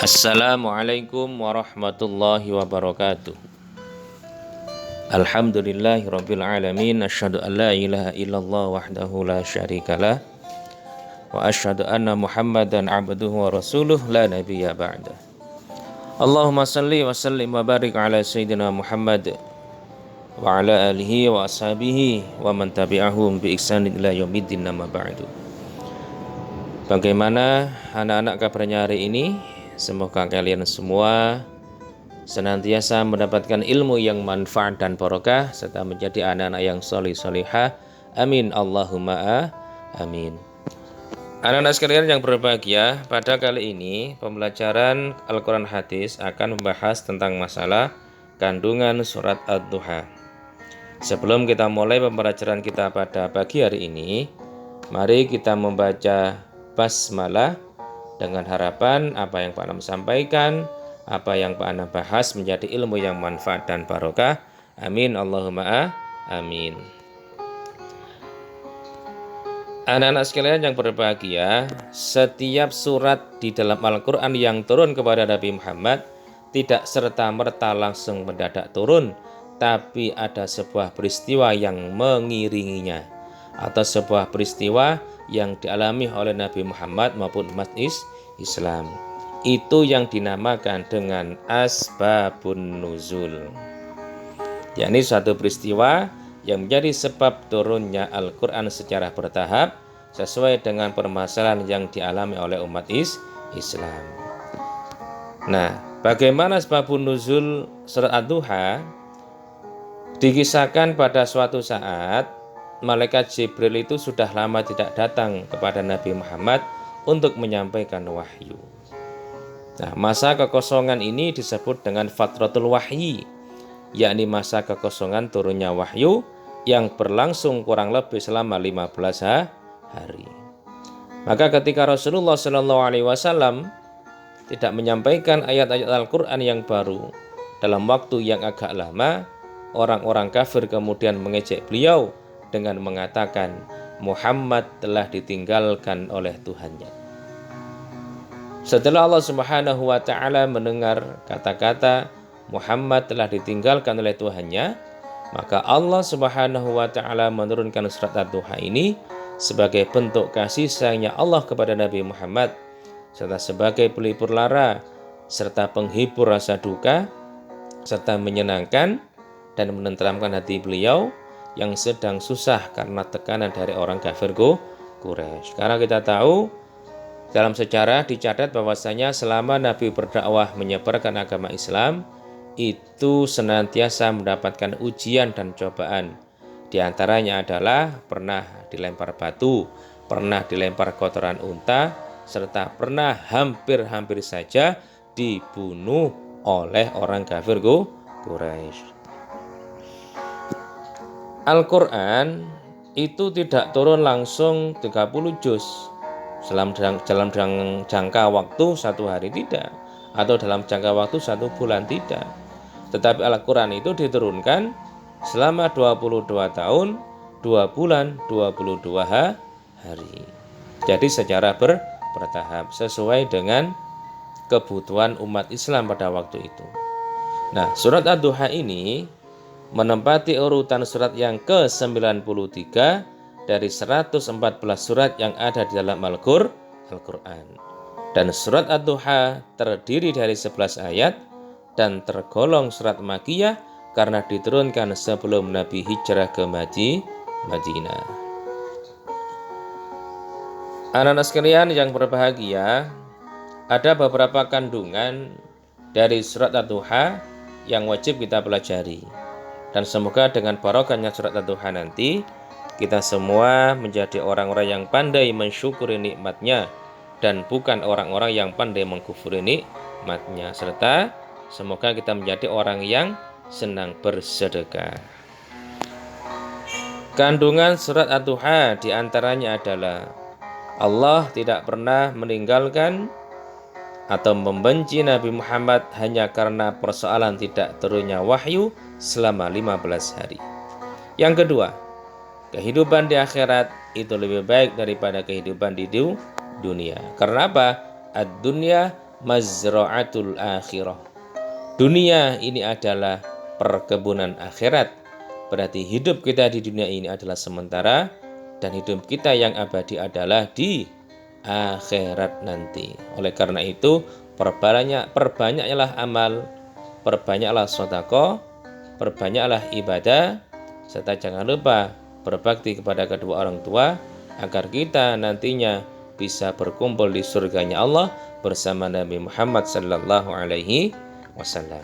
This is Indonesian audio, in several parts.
Assalamualaikum warahmatullahi wabarakatuh. Alhamdulillahirabbil alamin, asyhadu an la ilaha illallah wahdahu la syarikalah wa asyhadu anna Muhammadan abduhu wa rasuluh la nabiyya ba'da. Allahumma salli wa sallim wa barik ala sayyidina Muhammad wa ala alihi wa ashabihi wa man tabi'ahum bi ihsanin ila yaumiddin, amma ba'du. Bagaimana anak-anak kabarnya hari ini? Semoga kalian semua senantiasa mendapatkan ilmu yang manfaat dan barokah serta menjadi anak-anak yang solih-solihah. Amin Allahumma amin. Anak-anak sekalian yang berbahagia, pada kali ini pembelajaran Al-Quran Hadis akan membahas tentang masalah kandungan surat Ad-Duha. Sebelum kita mulai pembelajaran kita pada pagi hari ini, mari kita membaca basmalah dengan harapan apa yang Pak Anam sampaikan, apa yang Pak Anam bahas menjadi ilmu yang manfaat dan barokah. Amin Allahumma amin. Anak-anak sekalian yang berbahagia, setiap surat di dalam Al-Quran yang turun kepada Nabi Muhammad tidak serta-merta langsung mendadak turun, tapi ada sebuah peristiwa yang mengiringinya, atau sebuah peristiwa yang dialami oleh Nabi Muhammad maupun umat Islam. Itu yang dinamakan dengan asbabun nuzul, yakni suatu peristiwa yang menjadi sebab turunnya Al-Quran secara bertahap sesuai dengan permasalahan yang dialami oleh umat Islam. Nah, bagaimana asbabun nuzul surat Ad-Duha? Dikisahkan pada suatu saat malaikat Jibril itu sudah lama tidak datang kepada Nabi Muhammad untuk menyampaikan wahyu. Nah, masa kekosongan ini disebut dengan fatratul wahyi, yakni masa kekosongan turunnya wahyu yang berlangsung kurang lebih selama 15 hari. Maka ketika Rasulullah SAW tidak menyampaikan ayat-ayat Al-Quran yang baru dalam waktu yang agak lama, orang-orang kafir kemudian mengejek beliau dengan mengatakan Muhammad telah ditinggalkan oleh Tuhannya. Setelah Allah Subhanahu wa ta'ala mendengar kata-kata Muhammad telah ditinggalkan oleh Tuhannya, maka Allah Subhanahu wa ta'ala menurunkan surat Ad-Duha ini sebagai bentuk kasih sayangnya Allah kepada Nabi Muhammad, serta sebagai pelipur lara, serta penghibur rasa duka, serta menyenangkan dan menenteramkan hati beliau yang sedang susah karena tekanan dari orang kafir Quraisy. Karena kita tahu dalam sejarah dicatat bahwasanya selama Nabi berdakwah menyebarkan agama Islam itu senantiasa mendapatkan ujian dan cobaan. Di antaranya adalah pernah dilempar batu, pernah dilempar kotoran unta, serta pernah hampir-hampir saja dibunuh oleh orang kafir Quraisy. Al-Quran itu tidak turun langsung 30 juz dalam jangka waktu satu hari, tidak, atau dalam jangka waktu 1 bulan, tidak. Tetapi Al-Quran itu diturunkan selama 22 tahun, 2 bulan, 22 hari. Jadi secara bertahap sesuai dengan kebutuhan umat Islam pada waktu itu. Nah, surat Ad-Duha ini menempati urutan surat yang ke-93 dari 114 surat yang ada di dalam Al-Quran. Dan surat Ad-Duha terdiri dari 11 ayat dan tergolong surat Makkiyah karena diturunkan sebelum Nabi hijrah ke Madinah. Anak-anak sekalian yang berbahagia, ada beberapa kandungan dari surat Ad-Duha yang wajib kita pelajari. Dan semoga dengan barokahnya surat Ad-Duha nanti kita semua menjadi orang-orang yang pandai mensyukuri nikmatnya dan bukan orang-orang yang pandai mengkufuri nikmatnya, serta semoga kita menjadi orang yang senang bersedekah. Kandungan surat Ad-Duha diantaranya adalah Allah tidak pernah meninggalkan atau membenci Nabi Muhammad hanya karena persoalan tidak turunnya wahyu selama 15 hari. Yang kedua, kehidupan di akhirat itu lebih baik daripada kehidupan di dunia. Karena apa? Ad-dunya mazra'atul akhirah. Dunia ini adalah perkebunan akhirat. Berarti hidup kita di dunia ini adalah sementara dan hidup kita yang abadi adalah di akhirat nanti. Oleh karena itu, perbanyaklah amal, perbanyaklah sedekah, perbanyaklah ibadah, serta jangan lupa berbakti kepada kedua orang tua agar kita nantinya bisa berkumpul di surganya Allah bersama Nabi Muhammad sallallahu alaihi wasallam.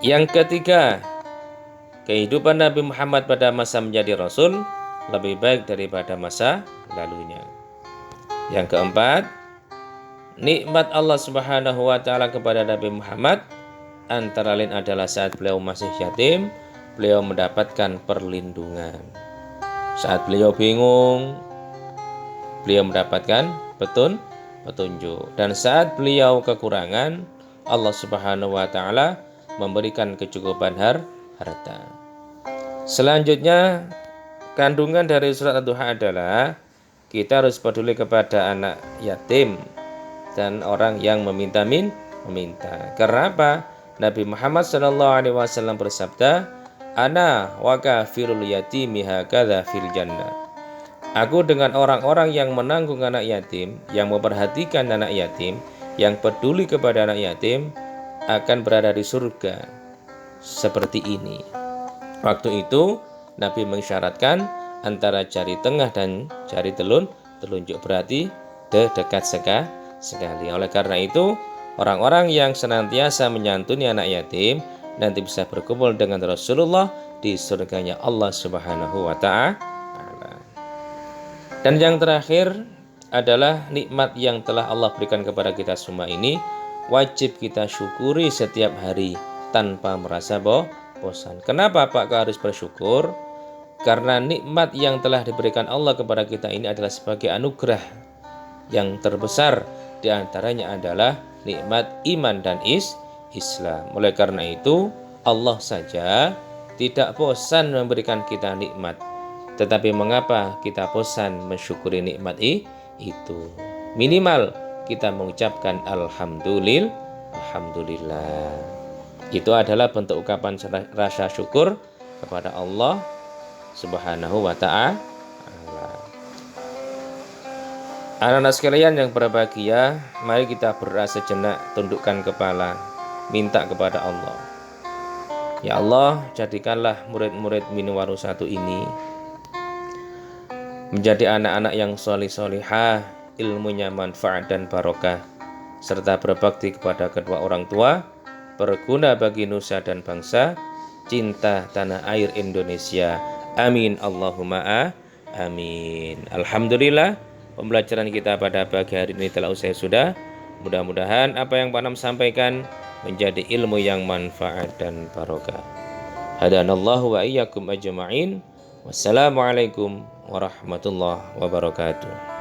Yang ketiga, kehidupan Nabi Muhammad pada masa menjadi Rasul lebih baik daripada masa lalunya. Yang keempat, nikmat Allah Subhanahu wa Ta'ala kepada Nabi Muhammad antara lain adalah saat beliau masih yatim, beliau mendapatkan perlindungan. Saat beliau bingung, beliau mendapatkan petunjuk. Dan saat beliau kekurangan, Allah Subhanahu wa Ta'ala memberikan kecukupan harta. Selanjutnya, kandungan dari surat Ad-Duha adalah kita harus peduli kepada anak yatim dan orang yang meminta. Karena apa? Nabi Muhammad SAW bersabda, "Ana wa kafirul yatimi hakadha fil jannah." Aku dengan orang-orang yang menanggung anak yatim, yang memperhatikan anak yatim, yang peduli kepada anak yatim, akan berada di surga seperti ini. Waktu itu Nabi mengisyaratkan antara jari tengah dan jari telunjuk, berarti dekat sekali. Oleh karena itu, orang-orang yang senantiasa menyantuni anak yatim nanti bisa berkumpul dengan Rasulullah di surganya Allah Subhanahu wa Ta'ala. Dan yang terakhir adalah nikmat yang telah Allah berikan kepada kita semua ini wajib kita syukuri setiap hari tanpa merasa bosan. Kenapa Pak harus bersyukur? Karena nikmat yang telah diberikan Allah kepada kita ini adalah sebagai anugerah yang terbesar. Di antaranya adalah nikmat iman dan Islam. Oleh karena itu, Allah saja tidak bosan memberikan kita nikmat. Tetapi mengapa kita bosan mensyukuri nikmat itu? Minimal kita mengucapkan alhamdulillah. Itu adalah bentuk ucapan rasa syukur kepada Allah Subhanahu wa Ta'ala. Anak-anak sekalian yang berbahagia, mari kita berdoa sejenak, tundukkan kepala, minta kepada Allah. Ya Allah, jadikanlah murid-murid Minwaru 1 ini menjadi anak-anak yang sholih-sholihah, ilmunya manfaat dan barokah, serta berbakti kepada kedua orang tua, berguna bagi nusa dan bangsa, cinta tanah air Indonesia. Amin Allahumma amin. Alhamdulillah, pembelajaran kita pada pagi hari ini telah usai sudah. Mudah-mudahan apa yang Pak Nam sampaikan menjadi ilmu yang manfaat dan barokah. Hadanallahu wa iyyakum ajma'in. Wassalamualaikum warahmatullahi wabarakatuh.